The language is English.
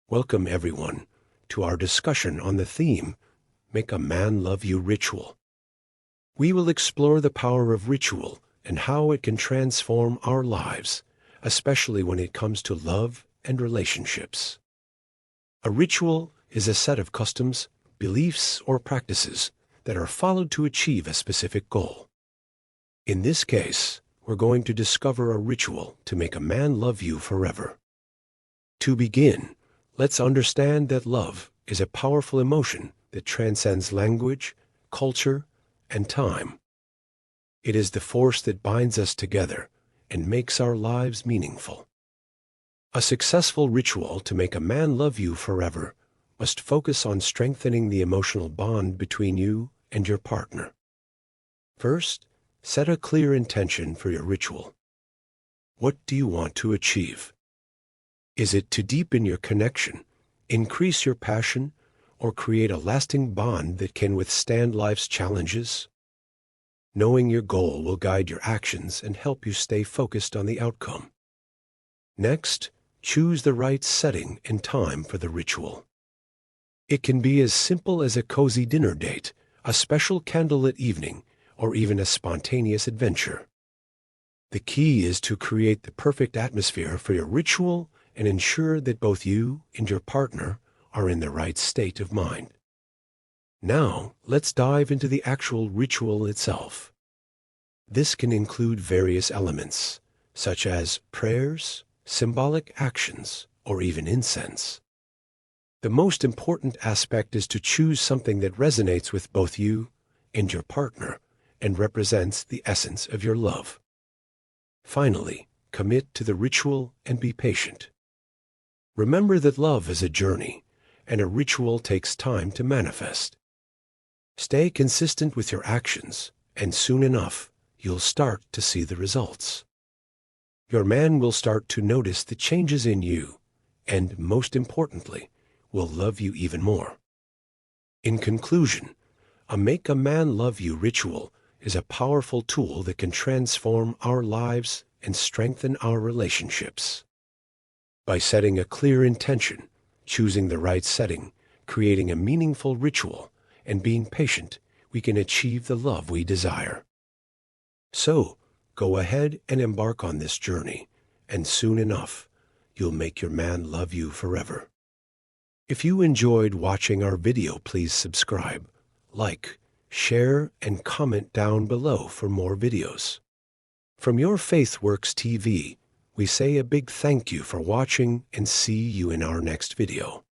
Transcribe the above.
Welcome, everyone, to our discussion on the theme, Make a Man Love You Ritual. We will explore the power of ritual and how it can transform our lives, especially when it comes to love and relationships. A ritual is a set of customs, beliefs, or practices that are followed to achieve a specific goal. In this case, we're going to discover a ritual to make a man love you forever. To begin, let's understand that love is a powerful emotion that transcends language, culture, and time. It is the force that binds us together and makes our lives meaningful. A successful ritual to make a man love you forever must focus on strengthening the emotional bond between you and your partner. First, set a clear intention for your ritual. What do you want to achieve? Is it to deepen your connection, increase your passion, or create a lasting bond that can withstand life's challenges? Knowing your goal will guide your actions and help you stay focused on the outcome. Next, choose the right setting and time for the ritual. It can be as simple as a cozy dinner date, a special candlelit evening, or even a spontaneous adventure. The key is to create the perfect atmosphere for your ritual and ensure that both you and your partner are in the right state of mind. Now, let's dive into the actual ritual itself. This can include various elements, such as prayers, symbolic actions, or even incense. The most important aspect is to choose something that resonates with both you and your partner and represents the essence of your love. Finally, commit to the ritual and be patient. Remember that love is a journey, and a ritual takes time to manifest. Stay consistent with your actions, and soon enough, you'll start to see the results. Your man will start to notice the changes in you, and most importantly, will love you even more. In conclusion, a Make a Man Love You ritual is a powerful tool that can transform our lives and strengthen our relationships. By setting a clear intention, choosing the right setting, creating a meaningful ritual, and being patient, we can achieve the love we desire. So, go ahead and embark on this journey, and soon enough, you'll make your man love you forever. If you enjoyed watching our video, please subscribe, like, share, and comment down below for more videos. From Your Faith Works TV, we say a big thank you for watching and see you in our next video.